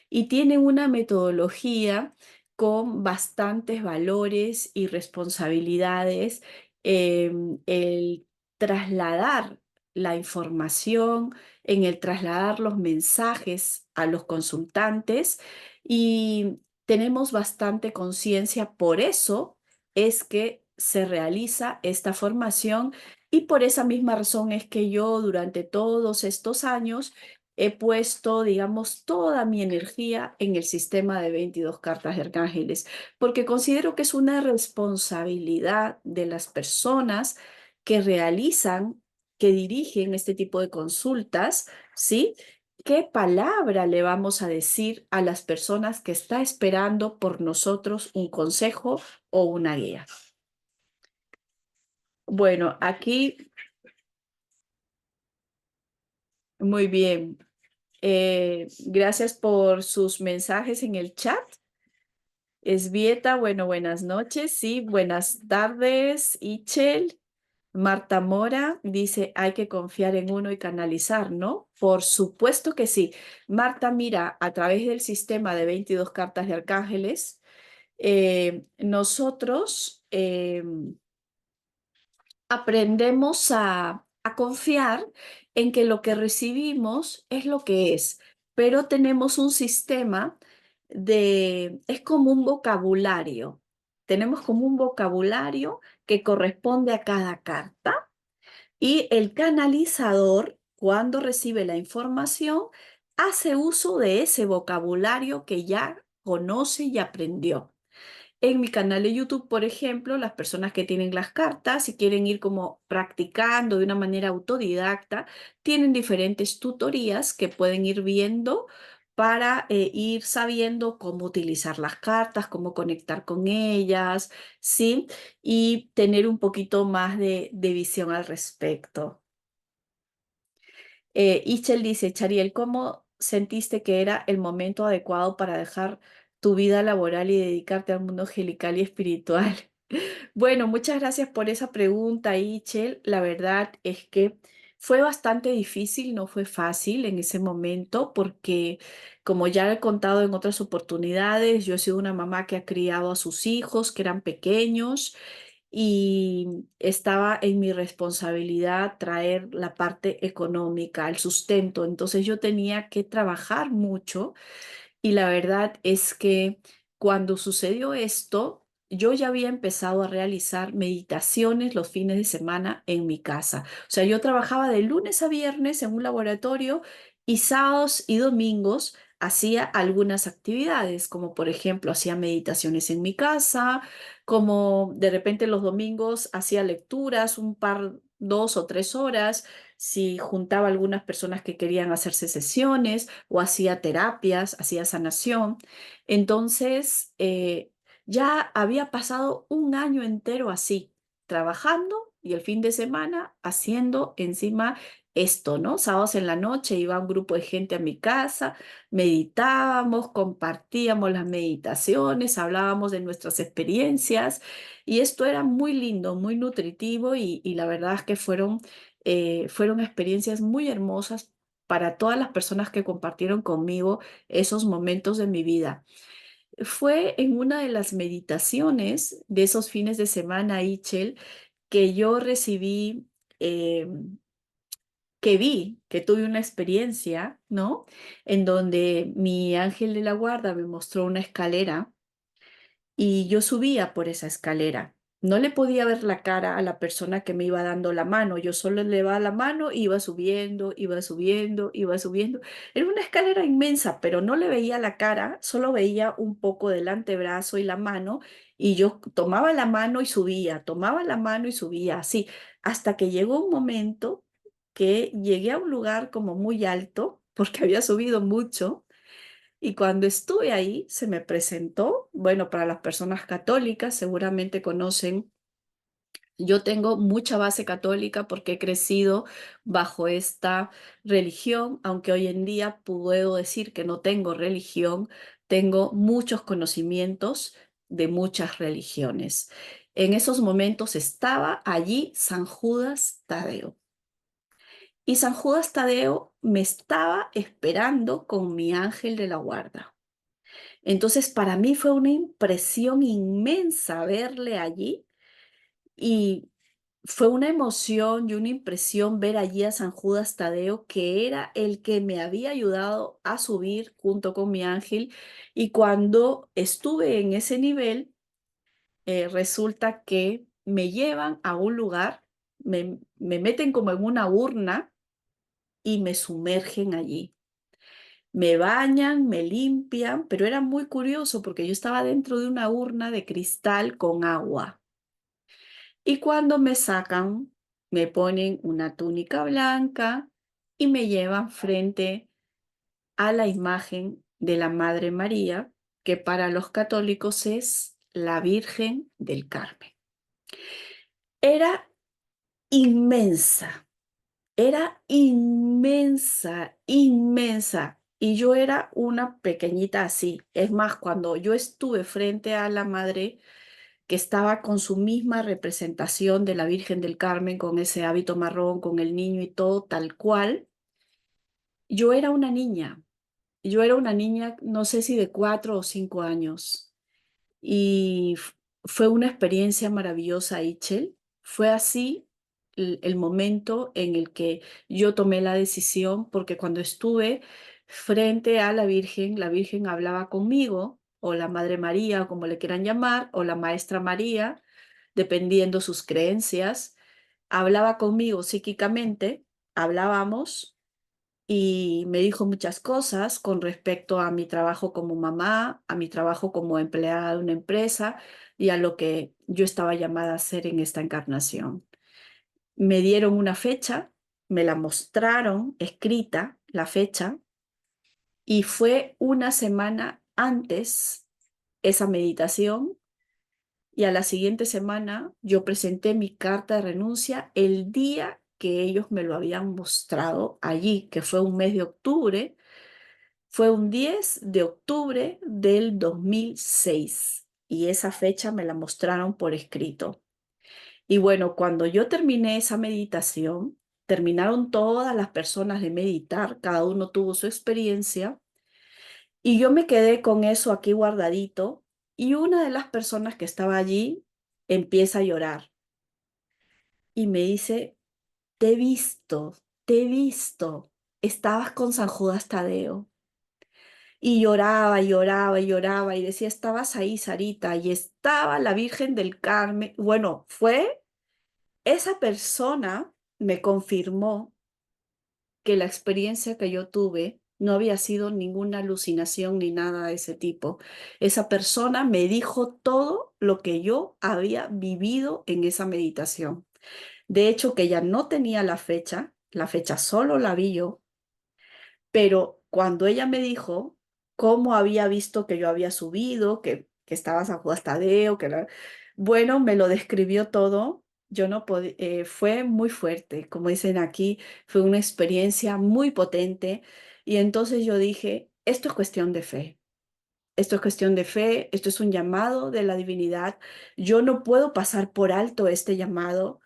y tienen una metodología con bastantes valores y responsabilidades. El trasladar la información, en el trasladar los mensajes a los consultantes y tenemos bastante conciencia, por eso es que se realiza esta formación y por esa misma razón es que yo durante todos estos años he puesto, digamos, toda mi energía en el sistema de 22 cartas de arcángeles, porque considero que es una responsabilidad de las personas que realizan, que dirigen este tipo de consultas, ¿sí? ¿Qué palabra le vamos a decir a las personas que está esperando por nosotros un consejo o una guía? Bueno, aquí muy bien. Gracias por sus mensajes en el chat. Esbieta, bueno, buenas noches. Sí, buenas tardes, Ichel. Marta Mora dice, hay que confiar en uno y canalizar, ¿no? Por supuesto que sí. Marta, mira, a través del sistema de 22 cartas de arcángeles, nosotros aprendemos a confiar en que lo que recibimos es lo que es, pero tenemos un sistema es como un vocabulario. Tenemos como un vocabulario que corresponde a cada carta y el canalizador, cuando recibe la información, hace uso de ese vocabulario que ya conoce y aprendió. En mi canal de YouTube, por ejemplo, las personas que tienen las cartas y quieren ir como practicando de una manera autodidacta, tienen diferentes tutorías que pueden ir viendo para ir sabiendo cómo utilizar las cartas, cómo conectar con ellas, ¿sí? Y tener un poquito más de visión al respecto. Ichel dice, Chariel, ¿cómo sentiste que era el momento adecuado para dejar tu vida laboral y dedicarte al mundo angelical y espiritual? Bueno, muchas gracias por esa pregunta, Ichel. La verdad es que fue bastante difícil, no fue fácil en ese momento porque, como ya he contado en otras oportunidades, yo he sido una mamá que ha criado a sus hijos que eran pequeños y estaba en mi responsabilidad traer la parte económica, el sustento. Entonces yo tenía que trabajar mucho y la verdad es que cuando sucedió esto, yo ya había empezado a realizar meditaciones los fines de semana en mi casa. O sea, yo trabajaba de lunes a viernes en un laboratorio y sábados y domingos hacía algunas actividades, como por ejemplo hacía meditaciones en mi casa, como de repente los domingos hacía lecturas, un par, 2 o 3 horas, si juntaba algunas personas que querían hacerse sesiones o hacía terapias, hacía sanación. Entonces, ya había pasado un año entero así, trabajando y el fin de semana haciendo encima esto, ¿no? Sábados en la noche iba un grupo de gente a mi casa, meditábamos, compartíamos las meditaciones, hablábamos de nuestras experiencias y esto era muy lindo, muy nutritivo y la verdad es que fueron experiencias muy hermosas para todas las personas que compartieron conmigo esos momentos de mi vida. Fue en una de las meditaciones de esos fines de semana, Ichel, que yo recibí, que tuve una experiencia, ¿no? En donde mi ángel de la guarda me mostró una escalera y yo subía por esa escalera. No le podía ver la cara a la persona que me iba dando la mano. Yo solo le daba la mano, iba subiendo, iba subiendo, iba subiendo. Era una escalera inmensa, pero no le veía la cara, solo veía un poco del antebrazo y la mano. Y yo tomaba la mano y subía, tomaba la mano y subía, así, hasta que llegó un momento que llegué a un lugar como muy alto, porque había subido mucho y cuando estuve ahí, se me presentó, bueno, para las personas católicas seguramente conocen, yo tengo mucha base católica porque he crecido bajo esta religión, aunque hoy en día puedo decir que no tengo religión, tengo muchos conocimientos de muchas religiones. En esos momentos estaba allí San Judas Tadeo. Y San Judas Tadeo me estaba esperando con mi ángel de la guarda. Entonces, para mí fue una impresión inmensa verle allí y fue una emoción y una impresión ver allí a San Judas Tadeo, que era el que me había ayudado a subir junto con mi ángel. Y cuando estuve en ese nivel, resulta que me llevan a un lugar, me meten como en una urna y me sumergen allí. Me bañan, me limpian, pero era muy curioso porque yo estaba dentro de una urna de cristal con agua. Y cuando me sacan, me ponen una túnica blanca y me llevan frente a la imagen de la Madre María, que para los católicos es la Virgen del Carmen. Era inmensa. Era inmensa, inmensa. Y yo era una pequeñita así. Es más, cuando yo estuve frente a la madre que estaba con su misma representación de la Virgen del Carmen, con ese hábito marrón, con el niño y todo tal cual, yo era una niña. Yo era una niña, no sé si de 4 o 5 años. Y fue una experiencia maravillosa, Ichel. Fue así el momento en el que yo tomé la decisión, porque cuando estuve frente a la Virgen hablaba conmigo, o la Madre María, o como le quieran llamar, o la Maestra María, dependiendo sus creencias, hablaba conmigo psíquicamente, hablábamos y me dijo muchas cosas con respecto a mi trabajo como mamá, a mi trabajo como empleada de una empresa y a lo que yo estaba llamada a hacer en esta encarnación. Me dieron una fecha, me la mostraron escrita, la fecha, y fue una semana antes esa meditación y a la siguiente semana yo presenté mi carta de renuncia el día que ellos me lo habían mostrado allí, que fue un mes de octubre, fue un 10 de octubre del 2006 y esa fecha me la mostraron por escrito. Y bueno, cuando yo terminé esa meditación, terminaron todas las personas de meditar, cada uno tuvo su experiencia y yo me quedé con eso aquí guardadito y una de las personas que estaba allí empieza a llorar y me dice, te he visto, estabas con San Judas Tadeo. Y lloraba, lloraba, lloraba y decía, estabas ahí, Sarita, y estaba la Virgen del Carmen. Bueno, fue esa persona me confirmó que la experiencia que yo tuve no había sido ninguna alucinación ni nada de ese tipo. Esa persona me dijo todo lo que yo había vivido en esa meditación. De hecho, que ella no tenía la fecha solo la vi yo, pero cuando ella me dijo cómo había visto que yo había subido, que estaba San Juan Tadeo, bueno, me lo describió todo. Yo no podía, fue muy fuerte, como dicen aquí, fue una experiencia muy potente. Y entonces yo dije, esto es cuestión de fe. Esto es cuestión de fe, esto es un llamado de la divinidad. Yo no puedo pasar por alto este llamado.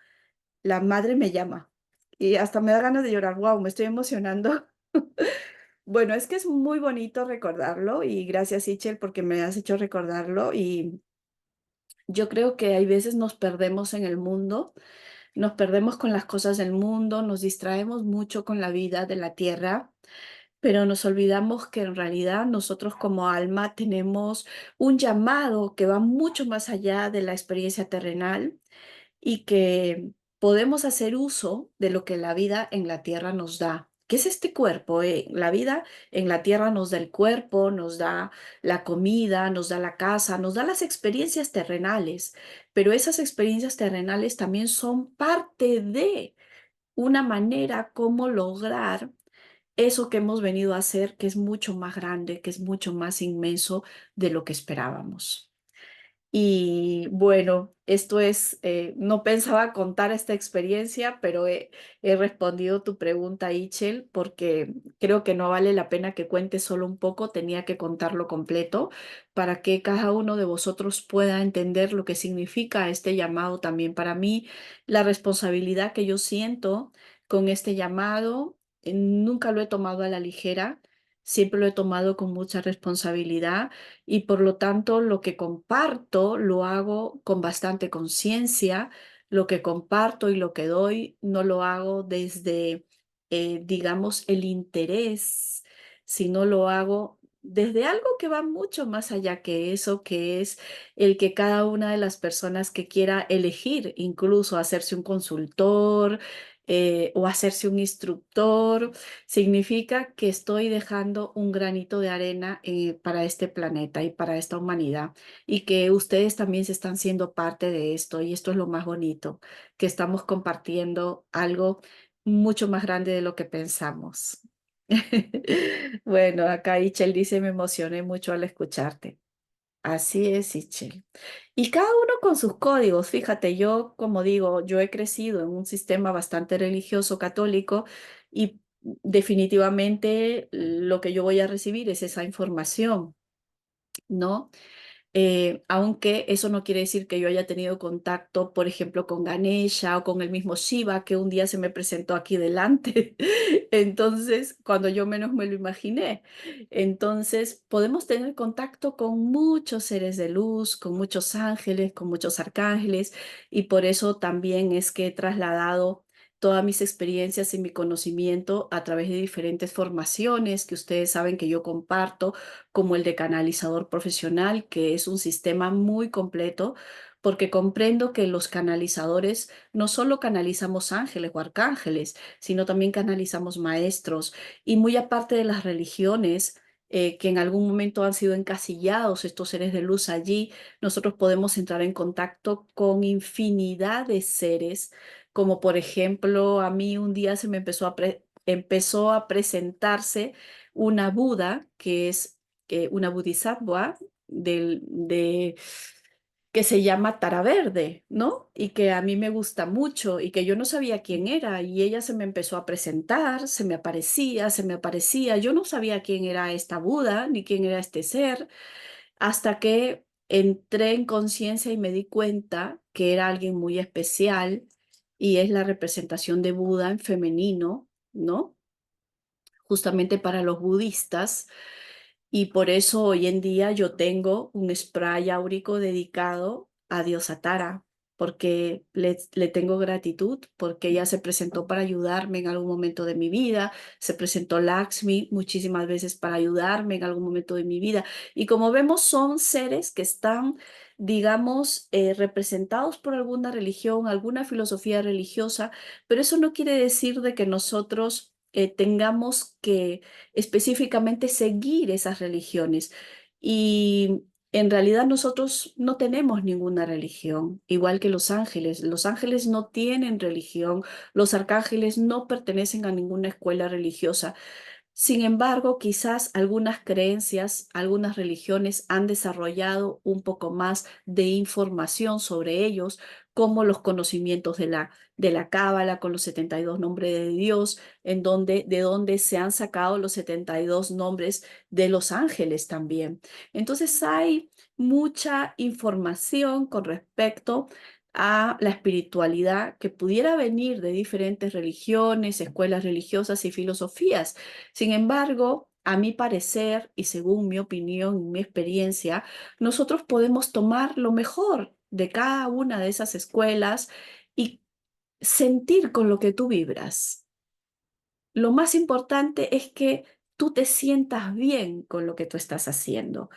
La madre me llama y hasta me da ganas de llorar. Wow, me estoy emocionando. Bueno, es que es muy bonito recordarlo y gracias, Ichel, porque me has hecho recordarlo y yo creo que hay veces nos perdemos en el mundo, nos perdemos con las cosas del mundo, nos distraemos mucho con la vida de la tierra, pero nos olvidamos que en realidad nosotros como alma tenemos un llamado que va mucho más allá de la experiencia terrenal y que podemos hacer uso de lo que la vida en la tierra nos da. ¿Qué es este cuerpo? La vida en la tierra nos da el cuerpo, nos da la comida, nos da la casa, nos da las experiencias terrenales, pero esas experiencias terrenales también son parte de una manera como lograr eso que hemos venido a hacer, que es mucho más grande, que es mucho más inmenso de lo que esperábamos. Y bueno, esto es, no pensaba contar esta experiencia, pero he respondido tu pregunta, Ichel, porque creo que no vale la pena que cuentes solo un poco, tenía que contarlo completo para que cada uno de vosotros pueda entender lo que significa este llamado también para mí, la responsabilidad que yo siento con este llamado. Nunca lo he tomado a la ligera, siempre lo he tomado con mucha responsabilidad y por lo tanto lo que comparto lo hago con bastante conciencia, lo que comparto y lo que doy no lo hago desde, digamos, el interés, sino lo hago desde algo que va mucho más allá que eso, que es el que cada una de las personas que quiera elegir, incluso hacerse un consultor o hacerse un instructor, significa que estoy dejando un granito de arena para este planeta y para esta humanidad y que ustedes también se están siendo parte de esto y esto es lo más bonito, que estamos compartiendo algo mucho más grande de lo que pensamos. Bueno, acá Ichel dice, me emocioné mucho al escucharte. Así es, Ichel. Y cada uno con sus códigos. Fíjate, yo, como digo, yo he crecido en un sistema bastante religioso católico y definitivamente lo que yo voy a recibir es esa información, ¿no? Aunque eso no quiere decir que yo haya tenido contacto, por ejemplo, con Ganesha o con el mismo Shiva que un día se me presentó aquí delante. Entonces, cuando yo menos me lo imaginé. Entonces, podemos tener contacto con muchos seres de luz, con muchos ángeles, con muchos arcángeles, y por eso también es que he trasladado todas mis experiencias y mi conocimiento a través de diferentes formaciones que ustedes saben que yo comparto como el de canalizador profesional, que es un sistema muy completo, porque comprendo que los canalizadores no solo canalizamos ángeles o arcángeles, sino también canalizamos maestros y muy aparte de las religiones. Que en algún momento han sido encasillados estos seres de luz allí, nosotros podemos entrar en contacto con infinidad de seres, como por ejemplo a mí un día se me empezó a presentarse una Buda, que es una bodhisattva que se llama Tara Verde, ¿no? Y que a mí me gusta mucho y que yo no sabía quién era y ella se me empezó a presentar, se me aparecía, se me aparecía. Yo no sabía quién era esta Buda ni quién era este ser hasta que entré en conciencia y me di cuenta que era alguien muy especial y es la representación de Buda en femenino, ¿no? Justamente para los budistas y por eso hoy en día yo tengo un spray áurico dedicado a Diosa Tara, porque le tengo gratitud, porque ella se presentó para ayudarme en algún momento de mi vida, se presentó Lakshmi muchísimas veces para ayudarme en algún momento de mi vida. Y como vemos, son seres que están, digamos, representados por alguna religión, alguna filosofía religiosa, pero eso no quiere decir de que nosotros tengamos que específicamente seguir esas religiones. Y en realidad nosotros no tenemos ninguna religión, igual que los ángeles. Los ángeles no tienen religión, los arcángeles no pertenecen a ninguna escuela religiosa. Sin embargo, quizás algunas creencias, algunas religiones han desarrollado un poco más de información sobre ellos, como los conocimientos de la Cábala con los 72 nombres de Dios, de donde se han sacado los 72 nombres de los ángeles también. Entonces hay mucha información con respecto a la espiritualidad que pudiera venir de diferentes religiones, escuelas religiosas y filosofías. Sin embargo, a mi parecer y según mi opinión y mi experiencia, nosotros podemos tomar lo mejor de cada una de esas escuelas y sentir con lo que tú vibras. Lo más importante es que tú te sientas bien con lo que tú estás haciendo.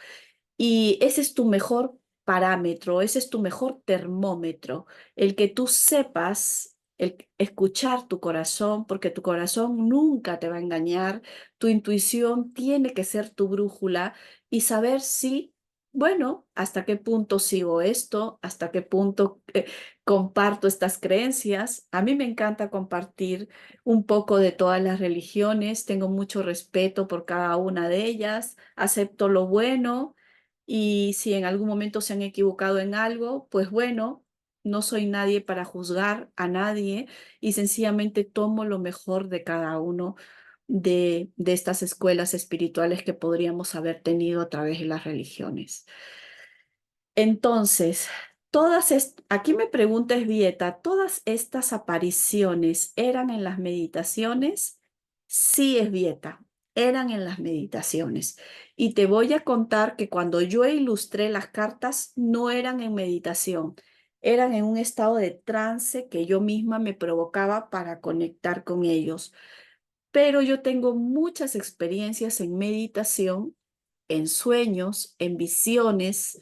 Y ese es tu mejor parámetro, ese es tu mejor termómetro, el que tú sepas, escuchar tu corazón, porque tu corazón nunca te va a engañar, tu intuición tiene que ser tu brújula y saber si, bueno, hasta qué punto sigo esto, hasta qué punto comparto estas creencias. A mí me encanta compartir un poco de todas las religiones, tengo mucho respeto por cada una de ellas, acepto lo bueno y si en algún momento se han equivocado en algo, pues bueno, no soy nadie para juzgar a nadie y sencillamente tomo lo mejor de cada uno de estas escuelas espirituales que podríamos haber tenido a través de las religiones. Entonces, aquí me pregunta Esbieta, ¿todas estas apariciones eran en las meditaciones? Sí, Esbieta, eran en las meditaciones. Y te voy a contar que cuando yo ilustré las cartas, no eran en meditación, eran en un estado de trance que yo misma me provocaba para conectar con ellos. Pero yo tengo muchas experiencias en meditación, en sueños, en visiones,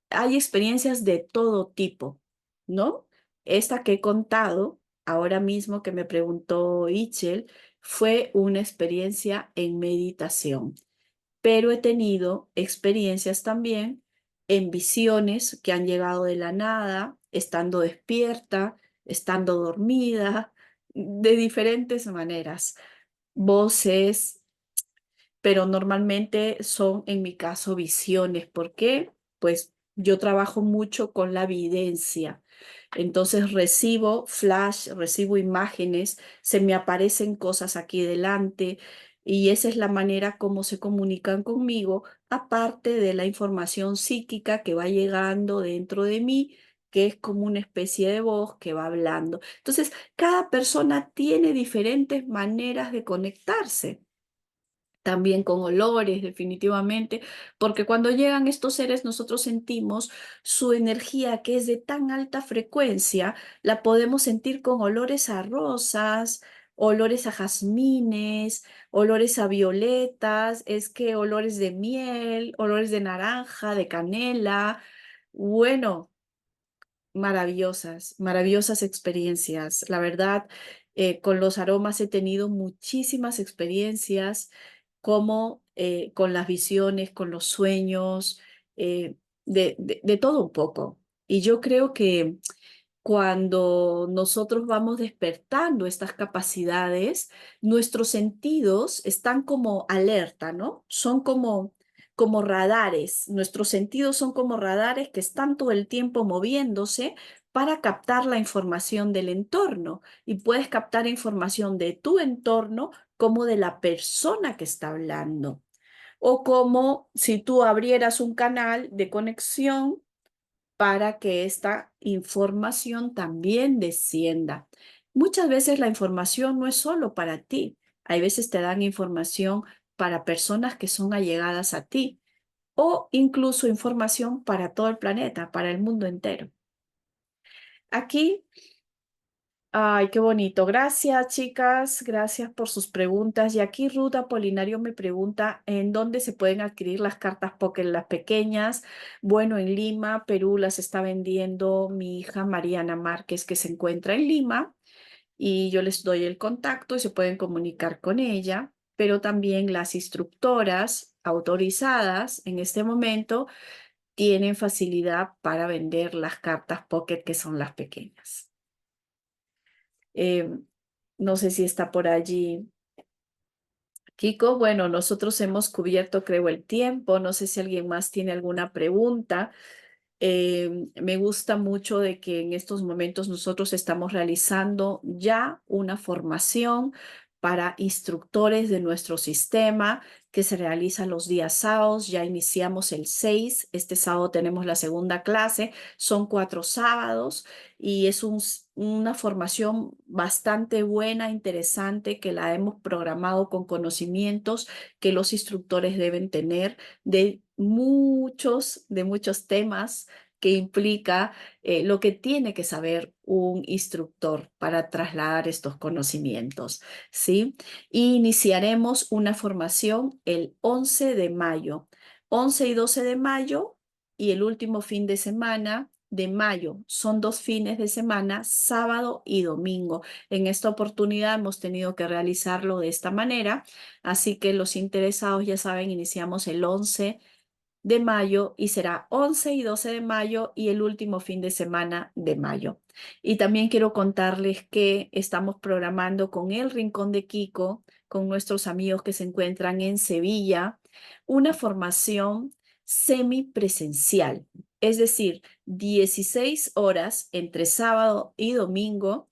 hay experiencias de todo tipo, ¿no? Esta que he contado ahora mismo que me preguntó Ichel fue una experiencia en meditación, pero he tenido experiencias también en visiones que han llegado de la nada, estando despierta, estando dormida, de diferentes maneras, voces, pero normalmente son, en mi caso, visiones. ¿Por qué? Pues yo trabajo mucho con la evidencia. Entonces recibo flash, recibo imágenes, se me aparecen cosas aquí delante y esa es la manera como se comunican conmigo, aparte de la información psíquica que va llegando dentro de mí, que es como una especie de voz que va hablando. Entonces, cada persona tiene diferentes maneras de conectarse también con olores, definitivamente, porque cuando llegan estos seres nosotros sentimos su energía que es de tan alta frecuencia, la podemos sentir con olores a rosas, olores a jazmines, olores a violetas, es que olores de miel, olores de naranja, de canela, bueno, maravillosas, maravillosas experiencias. La verdad, con los aromas he tenido muchísimas experiencias, como con las visiones, con los sueños, de todo un poco. Y yo creo que cuando nosotros vamos despertando estas capacidades, nuestros sentidos están como alerta, ¿no? Son como como radares. Nuestros sentidos son como radares que están todo el tiempo moviéndose para captar la información del entorno. Y puedes captar información de tu entorno como de la persona que está hablando. O como si tú abrieras un canal de conexión para que esta información también descienda. Muchas veces la información no es solo para ti. Hay veces te dan información para personas que son allegadas a ti o incluso información para todo el planeta, para el mundo entero. Aquí, ay, qué bonito. Gracias, chicas. Gracias por sus preguntas. Y aquí Ruth Apolinario me pregunta en dónde se pueden adquirir las cartas Pocket, las pequeñas. Bueno, en Lima, Perú, las está vendiendo mi hija Mariana Márquez, que se encuentra en Lima. Y yo les doy el contacto y se pueden comunicar con ella. Pero también las instructoras autorizadas en este momento tienen facilidad para vender las cartas Pocket, que son las pequeñas. No sé si está por allí Kiko. Bueno, nosotros hemos cubierto, creo, el tiempo. No sé si alguien más tiene alguna pregunta. Me gusta mucho de que en estos momentos nosotros estamos realizando ya una formación para instructores de nuestro sistema que se realiza los días sábados. Ya iniciamos el 6. Este sábado tenemos la segunda clase. Son 4 sábados y es una formación bastante buena, interesante, que la hemos programado con conocimientos que los instructores deben tener de muchos temas que implica lo que tiene que saber un instructor para trasladar estos conocimientos, ¿sí? Y iniciaremos una formación el 11 de mayo, 11 y 12 de mayo y el último fin de semana de mayo. Son 2 fines de semana, sábado y domingo. En esta oportunidad hemos tenido que realizarlo de esta manera, así que los interesados ya saben, iniciamos el 11 de mayo y será 11 y 12 de mayo y el último fin de semana de mayo. Y también quiero contarles que estamos programando con el Rincón de Kiko, con nuestros amigos que se encuentran en Sevilla, una formación semipresencial, es decir, 16 horas entre sábado y domingo,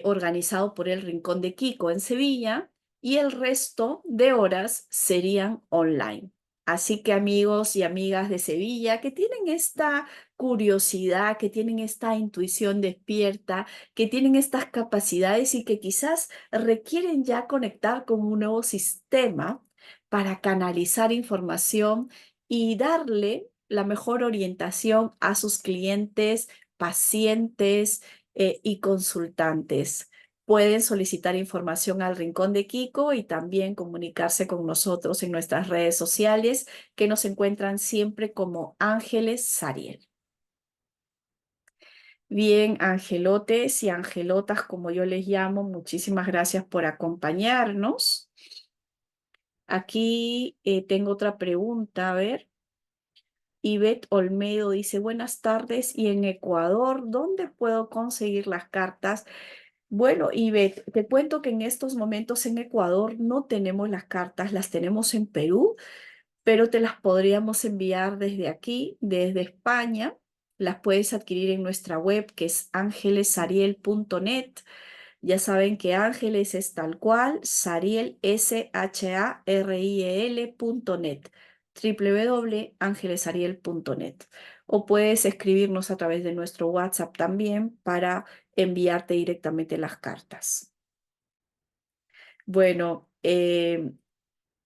organizado por el Rincón de Kiko en Sevilla, y el resto de horas serían online. Así que amigos y amigas de Sevilla que tienen esta curiosidad, que tienen esta intuición despierta, que tienen estas capacidades y que quizás requieren ya conectar con un nuevo sistema para canalizar información y darle la mejor orientación a sus clientes, pacientes, y consultantes. Pueden solicitar información al Rincón de Kiko y también comunicarse con nosotros en nuestras redes sociales, que nos encuentran siempre como Ángeles Sariel. Bien, angelotes y angelotas, como yo les llamo, muchísimas gracias por acompañarnos. Aquí tengo otra pregunta, a ver. Ivette Olmedo dice, buenas tardes, y en Ecuador, ¿dónde puedo conseguir las cartas? Bueno, Ivette, te cuento que en estos momentos en Ecuador no tenemos las cartas, las tenemos en Perú, pero te las podríamos enviar desde aquí, desde España. Las puedes adquirir en nuestra web, que es angelesariel.net. Ya saben que Ángeles es tal cual, Sariel, SHARIEL.net, www.angelesariel.net. O puedes escribirnos a través de nuestro WhatsApp también para enviarte directamente las cartas. Bueno,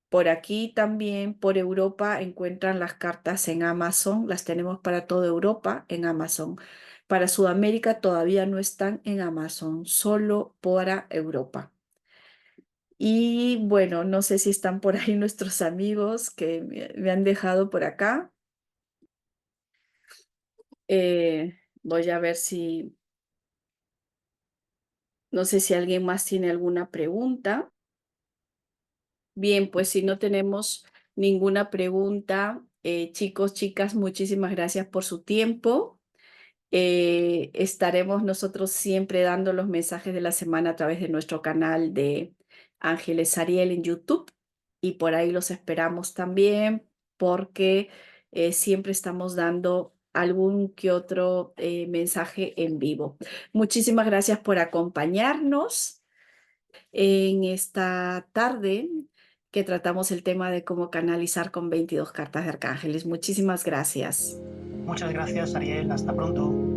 por aquí también, por Europa, encuentran las cartas en Amazon. Las tenemos para toda Europa en Amazon. Para Sudamérica todavía no están en Amazon, solo para Europa. Y bueno, no sé si están por ahí nuestros amigos que me han dejado por acá. Voy a ver si, no sé si alguien más tiene alguna pregunta. Bien, pues si no tenemos ninguna pregunta, chicos, chicas, muchísimas gracias por su tiempo. Estaremos nosotros siempre dando los mensajes de la semana a través de nuestro canal de Ángeles Ariel en YouTube y por ahí los esperamos también porque siempre estamos dando algún que otro mensaje en vivo. Muchísimas gracias por acompañarnos en esta tarde que tratamos el tema de cómo canalizar con 22 cartas de arcángeles. Muchísimas gracias. Muchas gracias, Ariel. Hasta pronto.